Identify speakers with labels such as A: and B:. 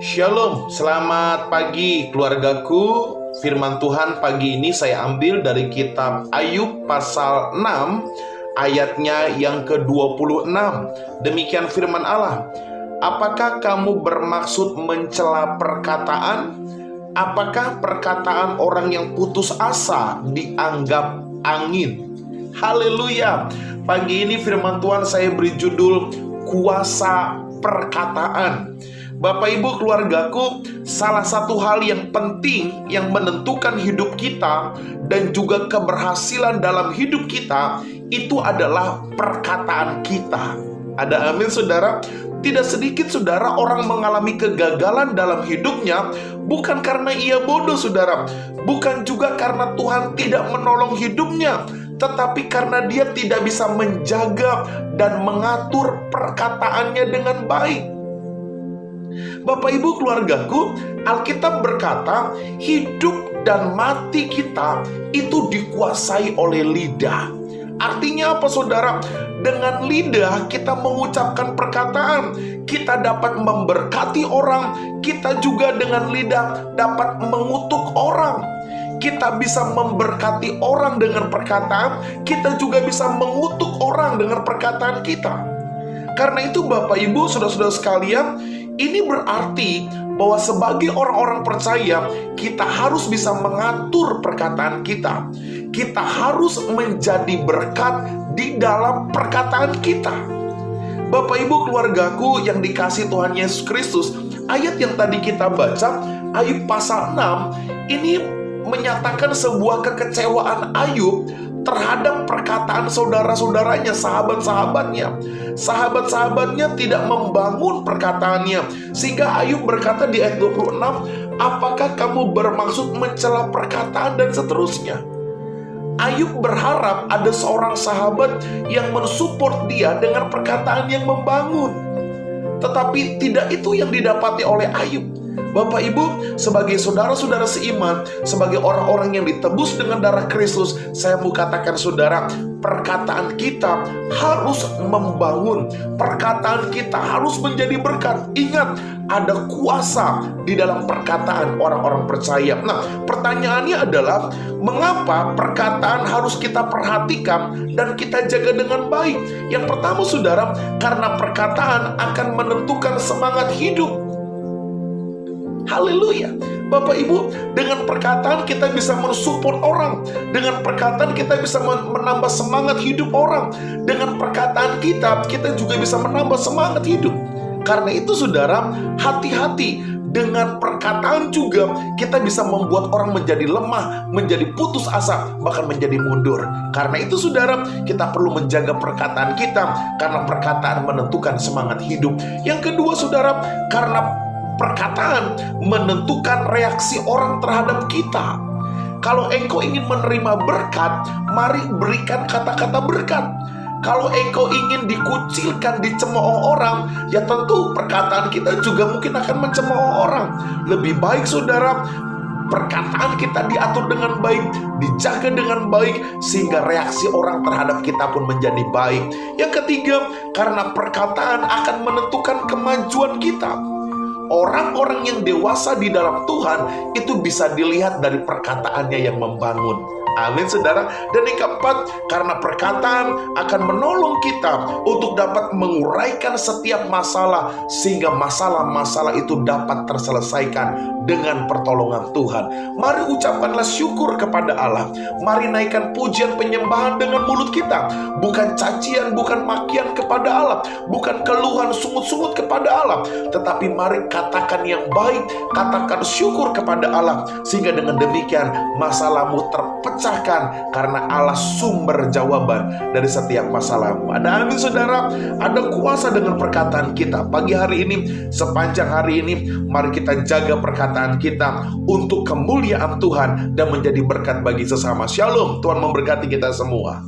A: Shalom, selamat pagi keluargaku. Firman Tuhan pagi ini saya ambil dari kitab Ayub pasal 6 ayatnya yang ke-26. Demikian firman Allah. Apakah kamu bermaksud mencela perkataan? Apakah perkataan orang yang putus asa dianggap angin? Haleluya. Pagi ini firman Tuhan saya beri judul kuasa perkataan. Bapak Ibu keluargaku, salah satu hal yang penting yang menentukan hidup kita dan juga keberhasilan dalam hidup kita itu adalah perkataan kita. Ada amin saudara? Tidak sedikit saudara orang mengalami kegagalan dalam hidupnya bukan karena ia bodoh saudara, bukan juga karena Tuhan tidak menolong hidupnya, tetapi karena dia tidak bisa menjaga dan mengatur perkataannya dengan baik. Bapak Ibu keluargaku, Alkitab berkata hidup dan mati kita itu dikuasai oleh lidah. Artinya apa saudara? Dengan lidah kita mengucapkan perkataan, kita dapat memberkati orang, kita juga dengan lidah dapat mengutuk orang. Kita bisa memberkati orang dengan perkataan, kita juga bisa mengutuk orang dengan perkataan kita. Karena itu Bapak Ibu, saudara-saudara sekalian, ini berarti bahwa sebagai orang-orang percaya, kita harus bisa mengatur perkataan kita. Kita harus menjadi berkat di dalam perkataan kita. Bapak Ibu keluargaku yang dikasihi Tuhan Yesus Kristus, ayat yang tadi kita baca, Ayub pasal 6, ini menyatakan sebuah kekecewaan Ayub terhadap perkataan saudara-saudaranya, sahabat-sahabatnya. Sahabat-sahabatnya tidak membangun perkataannya, sehingga Ayub berkata di ayat 26, apakah kamu bermaksud mencela perkataan, dan seterusnya. Ayub berharap ada seorang sahabat yang mensupport dia dengan perkataan yang membangun. Tetapi tidak itu yang didapati oleh Ayub. Bapak Ibu, sebagai saudara-saudara seiman, sebagai orang-orang yang ditebus dengan darah Kristus, saya mau katakan saudara, perkataan kita harus membangun. Perkataan kita harus menjadi berkat. Ingat, ada kuasa di dalam perkataan orang-orang percaya. Nah, pertanyaannya adalah, mengapa perkataan harus kita perhatikan dan kita jaga dengan baik? Yang pertama saudara, karena perkataan akan menentukan semangat hidup. Haleluya. Bapak Ibu, dengan perkataan kita bisa mensupport orang. Dengan perkataan kita bisa menambah semangat hidup orang. Dengan perkataan kita juga bisa menambah semangat hidup. Karena itu saudara, hati-hati. Dengan perkataan juga kita bisa membuat orang menjadi lemah, menjadi putus asa, bahkan menjadi mundur. Karena itu saudara, kita perlu menjaga perkataan kita, karena perkataan menentukan semangat hidup. Yang kedua saudara, karena perkataan menentukan reaksi orang terhadap kita. Kalau engkau ingin menerima berkat, mari berikan kata-kata berkat. Kalau engkau ingin dikucilkan, dicemooh orang, ya tentu perkataan kita juga mungkin akan mencemooh orang. Lebih baik saudara, perkataan kita diatur dengan baik, dijaga dengan baik, sehingga reaksi orang terhadap kita pun menjadi baik. Yang ketiga, karena perkataan akan menentukan kemajuan kita. Orang-orang yang dewasa di dalam Tuhan itu bisa dilihat dari perkataannya yang membangun. Amin saudara. Dan yang keempat, karena perkataan akan menolong kita untuk dapat menguraikan setiap masalah, sehingga masalah-masalah itu dapat terselesaikan dengan pertolongan Tuhan. Mari ucapkanlah syukur kepada Allah. Mari naikkan pujian penyembahan dengan mulut kita. Bukan cacian, bukan makian kepada Allah, bukan keluhan sungut-sungut kepada Allah, tetapi mari katakan yang baik, katakan syukur kepada Allah, sehingga dengan demikian masalahmu terpecahkan, karena Allah sumber jawaban dari setiap masalahmu. Ada amin saudara. Ada kuasa dengan perkataan kita. Pagi hari ini, sepanjang hari ini, mari kita jaga perkataan kita untuk kemuliaan Tuhan dan menjadi berkat bagi sesama. Shalom, Tuhan memberkati kita semua.